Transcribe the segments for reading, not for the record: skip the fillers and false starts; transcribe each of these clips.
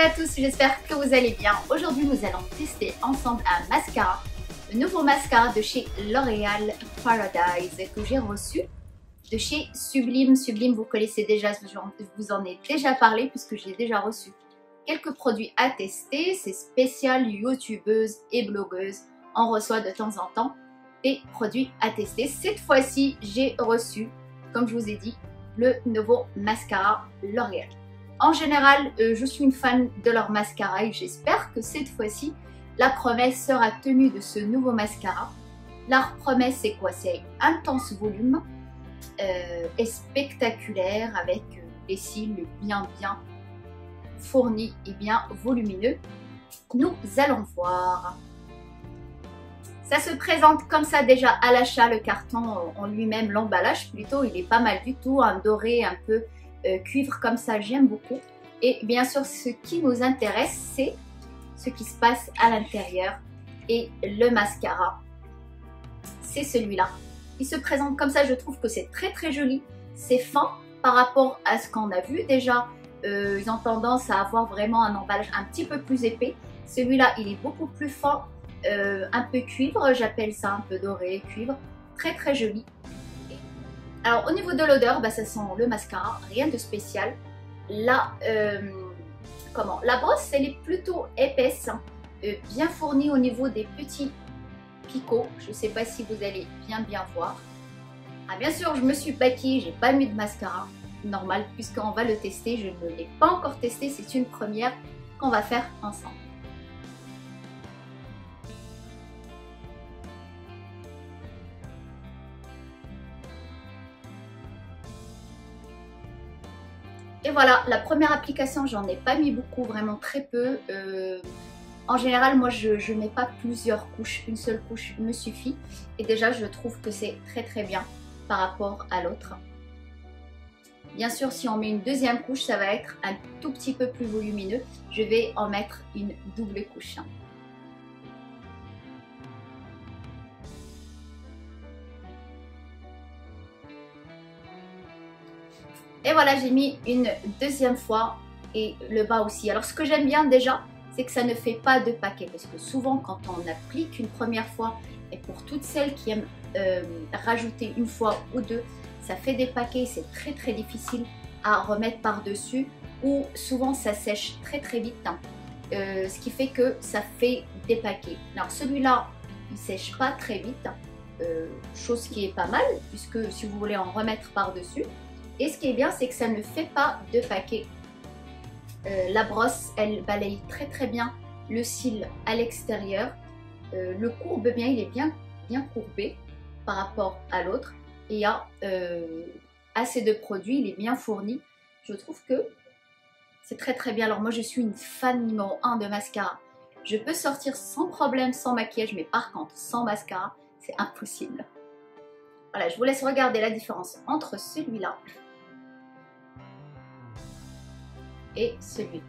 à tous, j'espère que vous allez bien. Aujourd'hui, nous allons tester ensemble un mascara, le nouveau mascara de chez L'Oréal Paradise que j'ai reçu de chez Sublime. Sublime, vous connaissez déjà, je vous en ai déjà parlé puisque j'ai déjà reçu quelques produits à tester. C'est spécial, youtubeuses et blogueuses, on reçoit de temps en temps des produits à tester. Cette fois-ci, j'ai reçu, comme je vous ai dit, le nouveau mascara L'Oréal. En général, je suis une fan de leur mascara et j'espère que cette fois-ci, la promesse sera tenue de ce nouveau mascara. Leur promesse, c'est quoi? C'est intense volume et spectaculaire avec des cils bien fournis et bien volumineux. Nous allons voir. Ça se présente comme ça déjà à l'achat, le carton en lui-même, l'emballage plutôt, il est pas mal du tout, un doré un peu cuivre comme ça, j'aime beaucoup. Et bien sûr, ce qui nous intéresse, c'est ce qui se passe à l'intérieur. Et le mascara, c'est celui-là. Il se présente comme ça, je trouve que c'est très joli. C'est fin par rapport à ce qu'on a vu déjà. Ils ont tendance à avoir vraiment un emballage un petit peu plus épais. Celui-là, il est beaucoup plus fin, un peu cuivre, j'appelle ça un peu doré, cuivre. Très joli. Alors au niveau de l'odeur, bah, ça sent le mascara, rien de spécial. Là, la brosse, elle est plutôt épaisse, bien fournie au niveau des petits picots. Je ne sais pas si vous allez bien voir. Ah, bien sûr, je me suis maquillée, j'ai pas mis de mascara, normal, puisqu'on va le tester. Je ne l'ai pas encore testé, c'est une première qu'on va faire ensemble. Et voilà, la première application, j'en ai pas mis beaucoup, vraiment très peu. En général, moi, je mets pas plusieurs couches, une seule couche me suffit. Et déjà, je trouve que c'est très bien par rapport à l'autre. Bien sûr, si on met une deuxième couche, ça va être un tout petit peu plus volumineux. Je vais en mettre une double couche. Et voilà, j'ai mis une deuxième fois et le bas aussi. Alors ce que j'aime bien déjà, c'est que ça ne fait pas de paquet. Parce que souvent quand on applique une première fois, et pour toutes celles qui aiment rajouter une fois ou deux, ça fait des paquets, c'est très difficile à remettre par-dessus. Ou souvent ça sèche très vite. Ce qui fait que ça fait des paquets. Alors celui-là, il ne sèche pas très vite. Chose qui est pas mal, puisque si vous voulez en remettre par-dessus. Et ce qui est bien, c'est que ça ne fait pas de paquet. La brosse, elle balaye très bien le cil à l'extérieur. Le courbe bien, il est bien courbé par rapport à l'autre. Et il y a assez de produits, il est bien fourni. Je trouve que c'est très bien. Alors moi, je suis une fan numéro 1 de mascara. Je peux sortir sans problème, sans maquillage, mais par contre, sans mascara, c'est impossible. Voilà, je vous laisse regarder la différence entre celui-là et celui.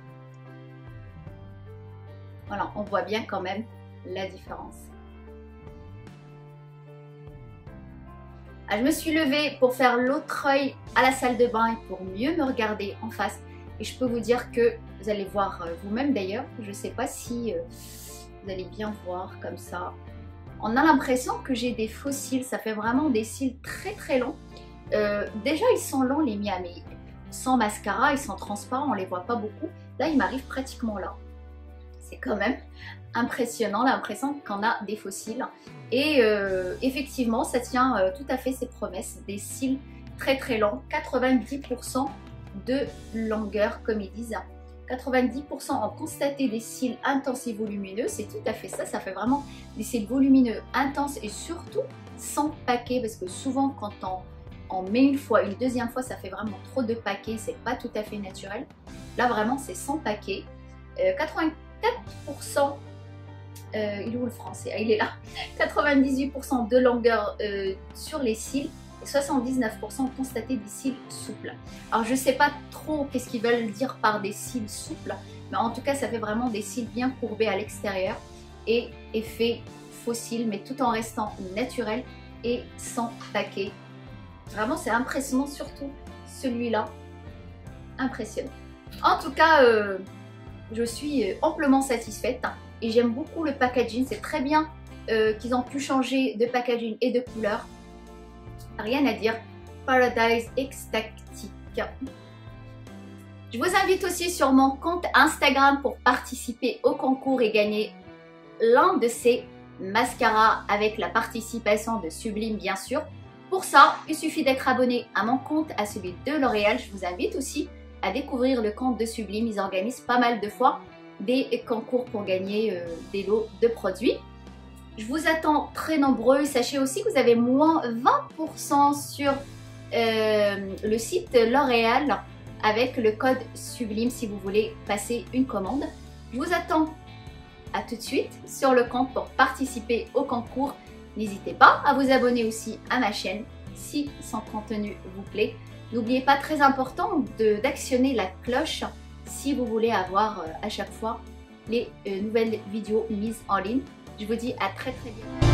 Voilà, on voit bien quand même la différence. Alors, je me suis levée pour faire l'autre œil à la salle de bain et pour mieux me regarder en face. Et je peux vous dire que vous allez voir vous-même d'ailleurs. Je ne sais pas si vous allez bien voir comme ça. On a l'impression que j'ai des faux cils. Ça fait vraiment des cils très longs. Déjà, ils sont longs les miens, mais sans mascara, ils sont transparents, on les voit pas beaucoup. Là, il m'arrive pratiquement là. C'est quand même impressionnant, l'impression qu'on a des faux cils. Et effectivement, ça tient tout à fait ses promesses. Des cils très longs, 90% de longueur, comme ils disent. 90% ont constaté des cils intenses et volumineux. C'est tout à fait ça, ça fait vraiment des cils volumineux, intenses et surtout sans paquet. Parce que souvent, quand on met une fois, une deuxième fois, ça fait vraiment trop de paquets, c'est pas tout à fait naturel. Là vraiment c'est sans paquet. 84%, il est où le français? Ah, il est là. 98% de longueur sur les cils et 79% ont constaté des cils souples. Alors je sais pas trop qu'est-ce qu'ils veulent dire par des cils souples, mais en tout cas ça fait vraiment des cils bien courbés à l'extérieur et effet faux cils, mais tout en restant naturel et sans paquet. Vraiment, c'est impressionnant, surtout celui-là. Impressionnant. En tout cas, je suis amplement satisfaite et j'aime beaucoup le packaging. C'est très bien qu'ils ont pu changer de packaging et de couleur. Rien à dire. Paradise Extactic. Je vous invite aussi sur mon compte Instagram pour participer au concours et gagner l'un de ces mascaras avec la participation de Sublime bien sûr. Pour ça, il suffit d'être abonné à mon compte, à celui de L'Oréal. Je vous invite aussi à découvrir le compte de Sublime. Ils organisent pas mal de fois des concours pour gagner des lots de produits. Je vous attends très nombreux. Sachez aussi que vous avez moins 20% sur le site L'Oréal avec le code Sublime si vous voulez passer une commande. Je vous attends à tout de suite sur le compte pour participer au concours. N'hésitez pas à vous abonner aussi à ma chaîne si son contenu vous plaît. N'oubliez pas, très important, d'actionner la cloche si vous voulez avoir à chaque fois les nouvelles vidéos mises en ligne. Je vous dis à très bientôt.